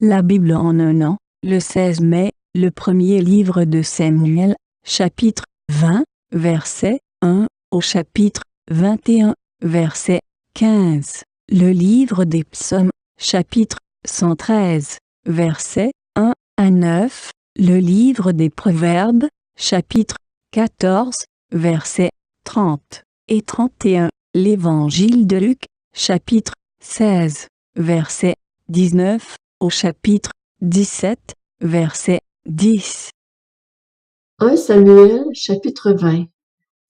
La Bible en un an, le 16 mai, le premier livre de Samuel, chapitre 20, verset 1 au chapitre 21, verset 15. Le livre des psaumes, chapitre 113, verset 1 à 9. Le livre des proverbes, chapitre 14, verset 30 et 31. L'évangile de Luc, chapitre 16, verset 19 au chapitre 17, verset 10. 1 Samuel, chapitre 20.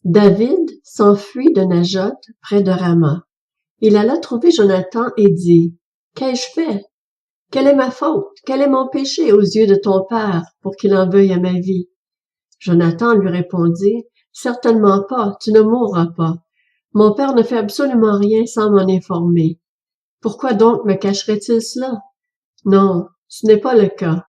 David s'enfuit de Najoth près de Rama. Il alla trouver Jonathan et dit, « Qu'ai-je fait? Quelle est ma faute? Quel est mon péché aux yeux de ton père pour qu'il en veuille à ma vie? » Jonathan lui répondit, « Certainement pas, tu ne mourras pas. Mon père ne fait absolument rien sans m'en informer. Pourquoi donc me cacherait-il cela? Non, ce n'est pas le cas. »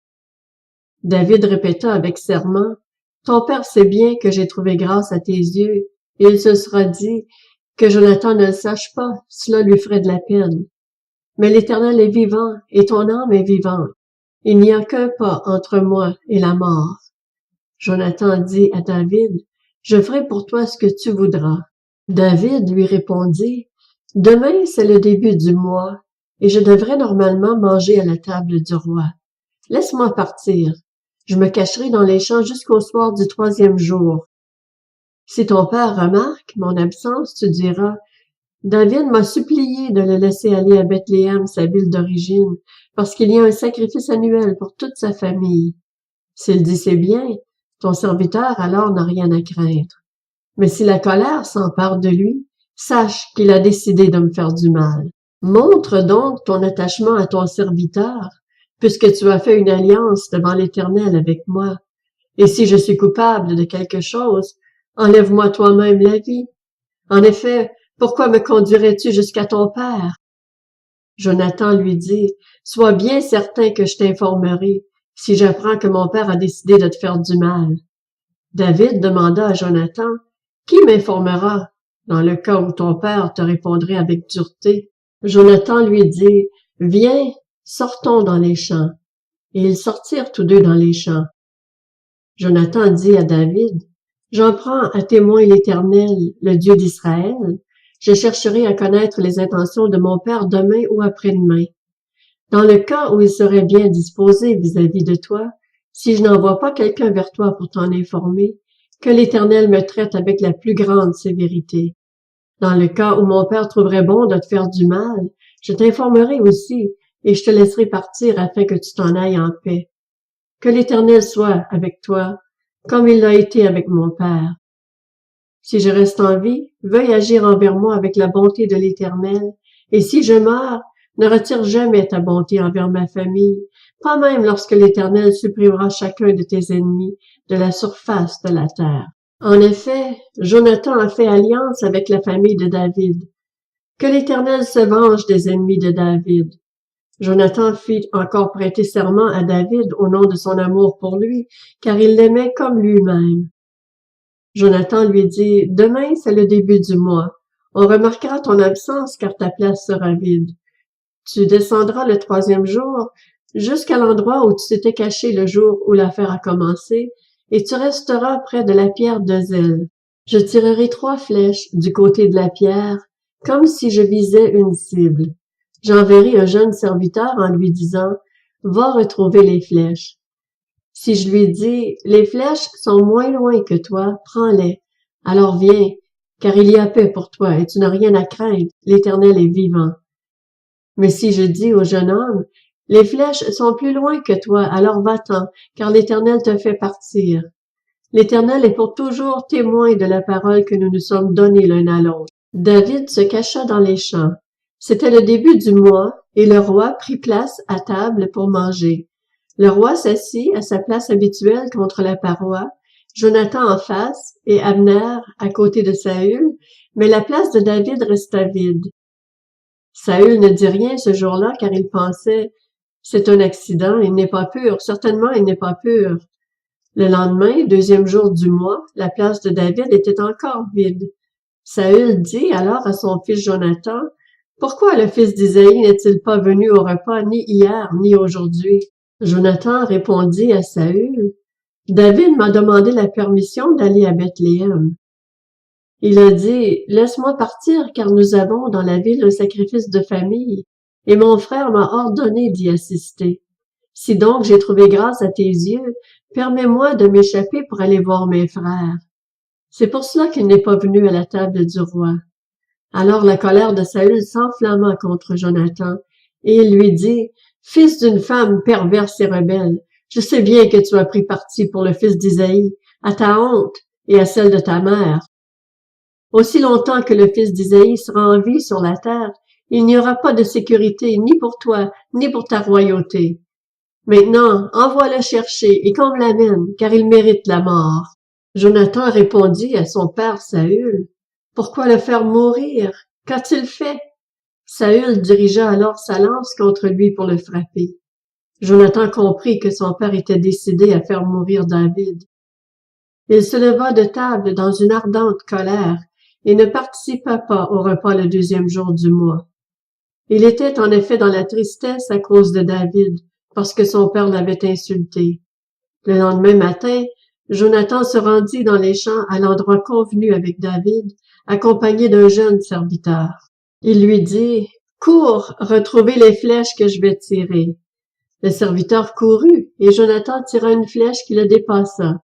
David répéta avec serment, « Ton père sait bien que j'ai trouvé grâce à tes yeux. » Et il se sera dit, « Que Jonathan ne le sache pas, cela lui ferait de la peine. » Mais l'Éternel est vivant, et ton âme est vivante. Il n'y a qu'un pas entre moi et la mort. Jonathan dit à David, « Je ferai pour toi ce que tu voudras. » David lui répondit, « Demain c'est le début du mois, et je devrais normalement manger à la table du roi. Laisse-moi partir. Je me cacherai dans les champs jusqu'au soir du 3e jour. Si ton père remarque mon absence, tu diras, « David m'a supplié de le laisser aller à Bethléem, sa ville d'origine, parce qu'il y a un sacrifice annuel pour toute sa famille. » S'il dit c'est bien, ton serviteur alors n'a rien à craindre. Mais si la colère s'empare de lui, sache qu'il a décidé de me faire du mal. Montre donc ton attachement à ton serviteur, puisque tu as fait une alliance devant l'Éternel avec moi. Et si je suis coupable de quelque chose, enlève-moi toi-même la vie. En effet, pourquoi me conduirais-tu jusqu'à ton père? Jonathan lui dit, « Sois bien certain que je t'informerai si j'apprends que mon père a décidé de te faire du mal. » David demanda à Jonathan, « Qui m'informera dans le cas où ton père te répondrait avec dureté? » Jonathan lui dit, « Viens, sortons dans les champs. » Et ils sortirent tous deux dans les champs. Jonathan dit à David, « J'en prends à témoin l'Éternel, le Dieu d'Israël. Je chercherai à connaître les intentions de mon père demain ou après-demain. Dans le cas où il serait bien disposé vis-à-vis de toi, si je n'envoie pas quelqu'un vers toi pour t'en informer, que l'Éternel me traite avec la plus grande sévérité. Dans le cas où mon père trouverait bon de te faire du mal, je t'informerai aussi, et je te laisserai partir afin que tu t'en ailles en paix. Que l'Éternel soit avec toi, comme il l'a été avec mon père. Si je reste en vie, veuille agir envers moi avec la bonté de l'Éternel, et si je meurs, ne retire jamais ta bonté envers ma famille, pas même lorsque l'Éternel supprimera chacun de tes ennemis de la surface de la terre. En effet, Jonathan a fait alliance avec la famille de David. Que l'Éternel se venge des ennemis de David. Jonathan fit encore prêter serment à David au nom de son amour pour lui, car il l'aimait comme lui-même. Jonathan lui dit, « Demain c'est le début du mois. On remarquera ton absence car ta place sera vide. Tu descendras le 3e jour jusqu'à l'endroit où tu t'étais caché le jour où l'affaire a commencé, et tu resteras près de la pierre de zèle. Je tirerai 3 flèches du côté de la pierre, comme si je visais une cible. J'enverrai un jeune serviteur en lui disant, « Va retrouver les flèches. » Si je lui dis, « Les flèches sont moins loin que toi, prends-les. Alors viens, car il y a paix pour toi et tu n'as rien à craindre, l'Éternel est vivant. » Mais si je dis au jeune homme, « Les flèches sont plus loin que toi, alors va-t'en, car l'Éternel te fait partir. » L'Éternel est pour toujours témoin de la parole que nous nous sommes donnée l'un à l'autre. David se cacha dans les champs. C'était le début du mois, et le roi prit place à table pour manger. Le roi s'assit à sa place habituelle contre la paroi, Jonathan en face et Abner à côté de Saül, mais la place de David resta vide. Saül ne dit rien ce jour-là car il pensait « C'est un accident, il n'est pas pur, certainement il n'est pas pur. » Le lendemain, 2e jour du mois, la place de David était encore vide. Saül dit alors à son fils Jonathan, « Pourquoi le fils d'Isaïe n'est-il pas venu au repas ni hier ni aujourd'hui? Jonathan répondit à Saül, David m'a demandé la permission d'aller à Bethléem. Il a dit, laisse-moi partir car nous avons dans la ville un sacrifice de famille et mon frère m'a ordonné d'y assister. Si donc j'ai trouvé grâce à tes yeux, permets-moi de m'échapper pour aller voir mes frères. C'est pour cela qu'il n'est pas venu à la table du roi. Alors la colère de Saül s'enflamma contre Jonathan, et il lui dit, Fils d'une femme perverse et rebelle, je sais bien que tu as pris parti pour le fils d'Isaïe, à ta honte et à celle de ta mère. Aussi longtemps que le fils d'Isaïe sera en vie sur la terre, il n'y aura pas de sécurité ni pour toi, ni pour ta royauté. Maintenant, envoie-le chercher et qu'on me l'amène, car il mérite la mort. Jonathan répondit à son père Saül, Pourquoi le faire mourir? Qu'a-t-il fait? Saül dirigea alors sa lance contre lui pour le frapper. Jonathan comprit que son père était décidé à faire mourir David. Il se leva de table dans une ardente colère et ne participa pas au repas le 2e jour du mois. Il était en effet dans la tristesse à cause de David, parce que son père l'avait insulté. Le lendemain matin, Jonathan se rendit dans les champs à l'endroit convenu avec David, accompagné d'un jeune serviteur. Il lui dit, « Cours, retrouver les flèches que je vais tirer. » Le serviteur courut, et Jonathan tira une flèche qui le dépassa.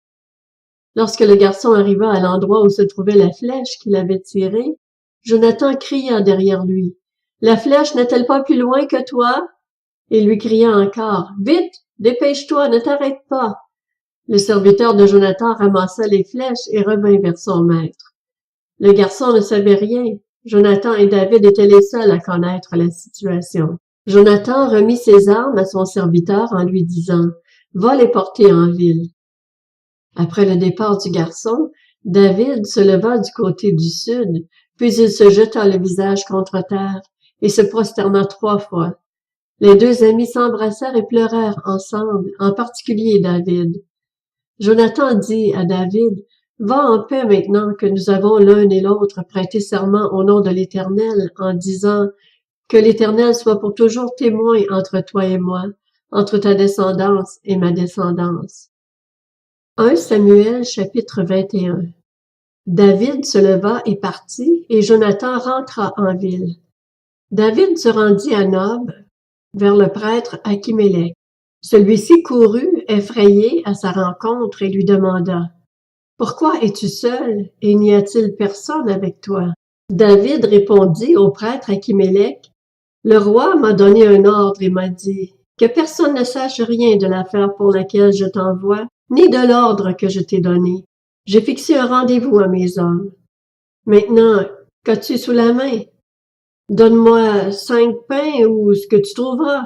Lorsque le garçon arriva à l'endroit où se trouvait la flèche qu'il avait tirée, Jonathan cria derrière lui, « La flèche n'est-elle pas plus loin que toi? » Il lui cria encore, « Vite, dépêche-toi, ne t'arrête pas. » Le serviteur de Jonathan ramassa les flèches et revint vers son maître. Le garçon ne savait rien. Jonathan et David étaient les seuls à connaître la situation. Jonathan remit ses armes à son serviteur en lui disant, « Va les porter en ville. » Après le départ du garçon, David se leva du côté du sud, puis il se jeta le visage contre terre et se prosterna 3 fois. Les 2 amis s'embrassèrent et pleurèrent ensemble, en particulier David. Jonathan dit à David, « Va en paix maintenant que nous avons l'un et l'autre prêté serment au nom de l'Éternel en disant que l'Éternel soit pour toujours témoin entre toi et moi, entre ta descendance et ma descendance. » 1 Samuel chapitre 21. David se leva et partit, et Jonathan rentra en ville. David se rendit à Nob, vers le prêtre Achimélec. Celui-ci courut, effrayé, à sa rencontre et lui demanda, « Pourquoi es-tu seul, et n'y a-t-il personne avec toi? » David répondit au prêtre Achimélec, « Le roi m'a donné un ordre et m'a dit, « Que personne ne sache rien de l'affaire pour laquelle je t'envoie, ni de l'ordre que je t'ai donné. J'ai fixé un rendez-vous à mes hommes. Maintenant, qu'as-tu sous la main? Donne-moi 5 pains ou ce que tu trouveras. »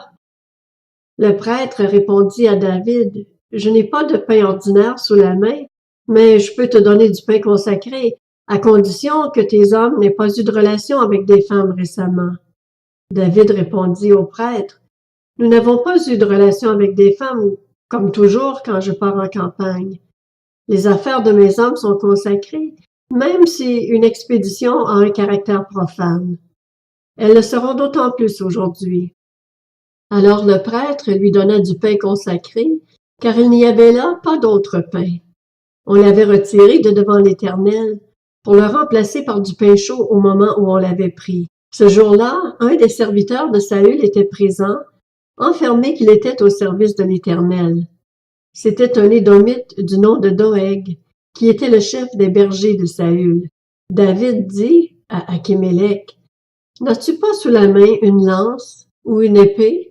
Le prêtre répondit à David, « Je n'ai pas de pain ordinaire sous la main, mais je peux te donner du pain consacré, à condition que tes hommes n'aient pas eu de relation avec des femmes récemment. » David répondit au prêtre, « Nous n'avons pas eu de relation avec des femmes, comme toujours quand je pars en campagne. Les affaires de mes hommes sont consacrées, même si une expédition a un caractère profane. Elles le seront d'autant plus aujourd'hui. » Alors le prêtre lui donna du pain consacré, car il n'y avait là pas d'autre pain. On l'avait retiré de devant l'Éternel pour le remplacer par du pain chaud au moment où on l'avait pris. Ce jour-là, un des serviteurs de Saül était présent, enfermé qu'il était au service de l'Éternel. C'était un Édomite du nom de Doeg, qui était le chef des bergers de Saül. David dit à Achimélec, « N'as-tu pas sous la main une lance ou une épée? »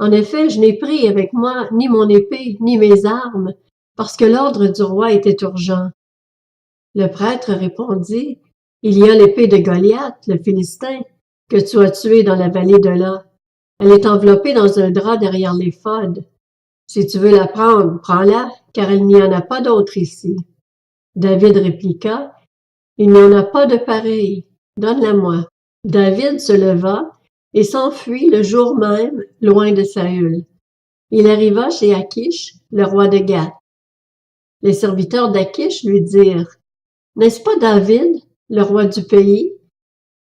En effet, je n'ai pris avec moi ni mon épée ni mes armes, parce que l'ordre du roi était urgent. Le prêtre répondit, « Il y a l'épée de Goliath, le Philistin, que tu as tué dans la vallée de La. Elle est enveloppée dans un drap derrière l'éphod. Si tu veux la prendre, prends-la, car il n'y en a pas d'autre ici. » David répliqua, « Il n'y en a pas de pareille, donne-la-moi. » David se leva et s'enfuit le jour même, loin de Saül. Il arriva chez Achish, le roi de Gath. Les serviteurs d'Achish lui dirent, « N'est-ce pas David, le roi du pays? »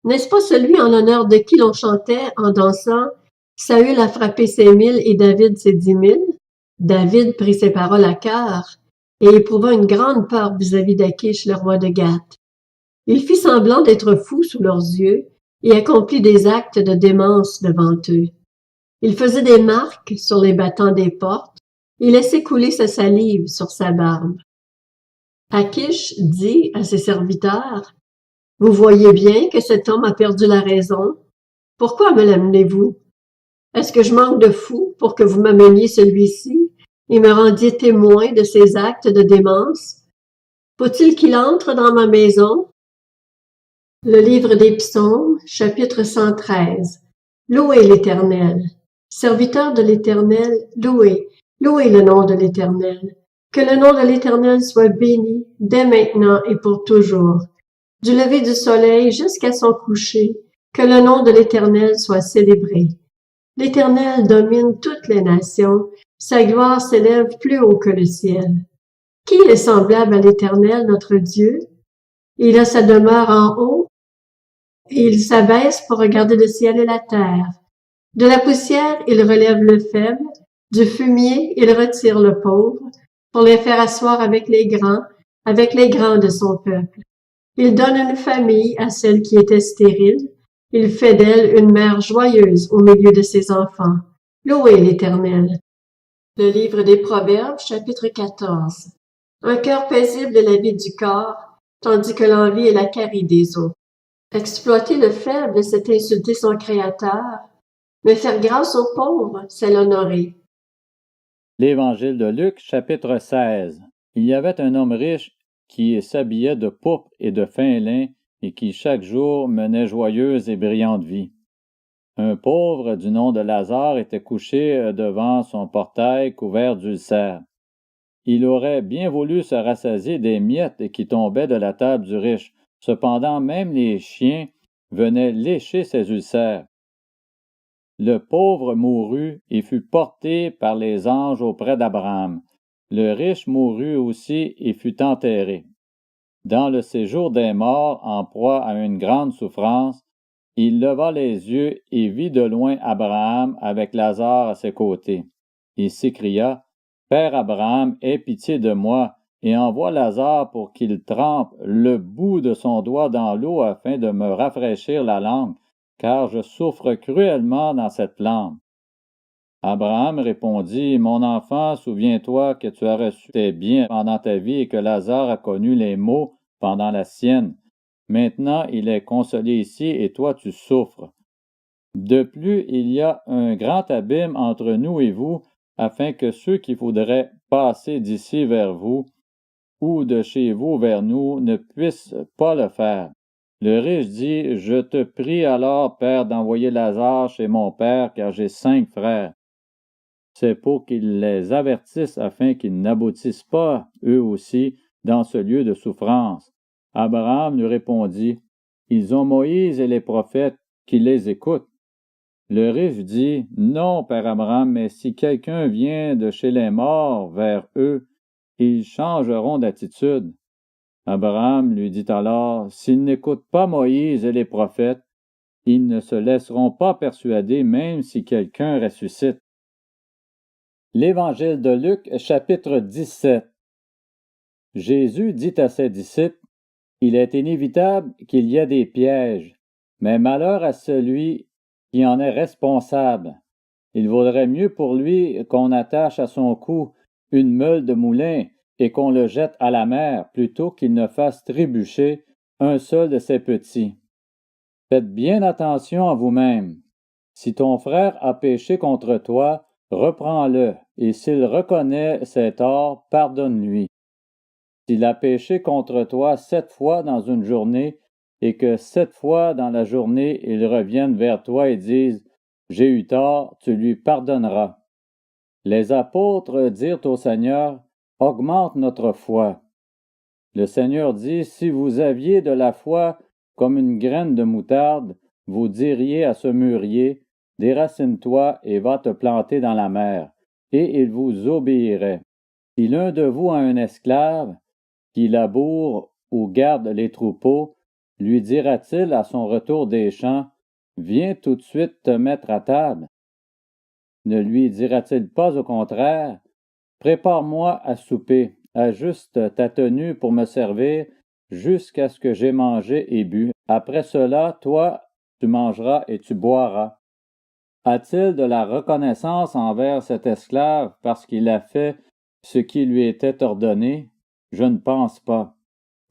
N'est-ce pas celui en l'honneur de qui l'on chantait en dansant « Saül a frappé ses 1000 et David ses 10 000 » David prit ces paroles à cœur et éprouva une grande peur vis-à-vis d'Achish, le roi de Gath. Il fit semblant d'être fou sous leurs yeux et accomplit des actes de démence devant eux. Il faisait des marques sur les battants des portes et laissait couler sa salive sur sa barbe. Achish dit à ses serviteurs, « Vous voyez bien que cet homme a perdu la raison. Pourquoi me l'amenez-vous? Est-ce que je manque de fou pour que vous m'ameniez celui-ci et me rendiez témoin de ses actes de démence? Faut-il qu'il entre dans ma maison? » Le livre des Psaumes, chapitre 113. Louez l'Éternel. Serviteurs de l'Éternel, louez le nom de l'Éternel. Que le nom de l'Éternel soit béni dès maintenant et pour toujours. Du lever du soleil jusqu'à son coucher, que le nom de l'Éternel soit célébré. L'Éternel domine toutes les nations, sa gloire s'élève plus haut que le ciel. Qui est semblable à l'Éternel, notre Dieu? Il a sa demeure en haut, et il s'abaisse pour regarder le ciel et la terre. De la poussière, il relève le faible, du fumier, il retire le pauvre, pour les faire asseoir avec les grands de son peuple. Il donne une famille à celle qui était stérile, il fait d'elle une mère joyeuse au milieu de ses enfants. Louez l'Éternel. Le livre des Proverbes, chapitre 14. Un cœur paisible est la vie du corps, tandis que l'envie est la carie des os. Exploiter le faible, c'est insulter son Créateur, mais faire grâce aux pauvres, c'est l'honorer. L'Évangile de Luc, chapitre 16. Il y avait un homme riche qui s'habillait de pourpre et de fin lin et qui chaque jour menait joyeuse et brillante vie. Un pauvre du nom de Lazare était couché devant son portail couvert d'ulcères. Il aurait bien voulu se rassasier des miettes qui tombaient de la table du riche. Cependant, même les chiens venaient lécher ses ulcères. Le pauvre mourut et fut porté par les anges auprès d'Abraham. Le riche mourut aussi et fut enterré. Dans le séjour des morts, en proie à une grande souffrance, il leva les yeux et vit de loin Abraham avec Lazare à ses côtés. Il s'écria, « Père Abraham, aie pitié de moi et envoie Lazare pour qu'il trempe le bout de son doigt dans l'eau afin de me rafraîchir la langue, car je souffre cruellement dans cette flamme. » Abraham répondit, « Mon enfant, souviens-toi que tu as reçu tes biens pendant ta vie et que Lazare a connu les maux pendant la sienne. Maintenant, il est consolé ici et toi tu souffres. De plus, il y a un grand abîme entre nous et vous, afin que ceux qui voudraient passer d'ici vers vous ou de chez vous vers nous ne puissent pas le faire. » Le riche dit, « Je te prie alors, Père, d'envoyer Lazare chez mon père, car j'ai 5 frères. C'est pour qu'il les avertisse afin qu'ils n'aboutissent pas, eux aussi, dans ce lieu de souffrance. » Abraham lui répondit, « Ils ont Moïse et les prophètes qui les écoutent. » Le riche dit, « Non, Père Abraham, mais si quelqu'un vient de chez les morts vers eux, ils changeront d'attitude. » Abraham lui dit alors, « S'ils n'écoutent pas Moïse et les prophètes, ils ne se laisseront pas persuader même si quelqu'un ressuscite. » L'Évangile de Luc, chapitre 17. Jésus dit à ses disciples, « Il est inévitable qu'il y ait des pièges, mais malheur à celui qui en est responsable. Il vaudrait mieux pour lui qu'on attache à son cou une meule de moulin et qu'on le jette à la mer, plutôt qu'il ne fasse trébucher un seul de ses petits. Faites bien attention à vous-même. Si ton frère a péché contre toi, reprends-le, et s'il reconnaît ses torts, pardonne-lui. S'il a péché contre toi 7 fois dans une journée, et que 7 fois dans la journée il revienne vers toi et dise « J'ai eu tort », tu lui pardonneras. Les apôtres dirent au Seigneur « Augmente notre foi. » Le Seigneur dit « Si vous aviez de la foi comme une graine de moutarde, vous diriez à ce mûrier « Déracine-toi et va te planter dans la mer », et il vous obéirait. Si l'un de vous a un esclave qui laboure ou garde les troupeaux, Lui dira-t-il à son retour des champs, « Viens tout de suite te mettre à table » ? Ne lui dira-t-il pas au contraire, « Prépare-moi à souper, ajuste ta tenue pour me servir, jusqu'à ce que j'aie mangé et bu. Après cela, toi, tu mangeras et tu boiras. » A-t-il de la reconnaissance envers cet esclave parce qu'il a fait ce qui lui était ordonné? Je ne pense pas.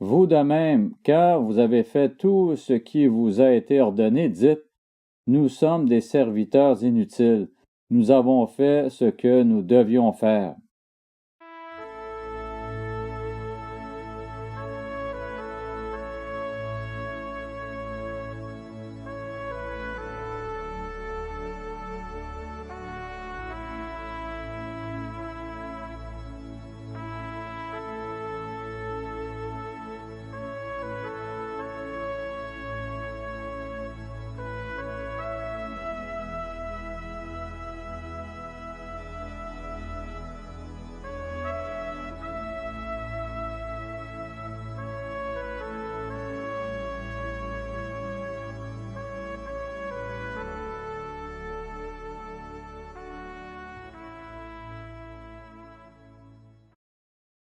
Vous de même, quand vous avez fait tout ce qui vous a été ordonné, dites, « Nous sommes des serviteurs inutiles, nous avons fait ce que nous devions faire. »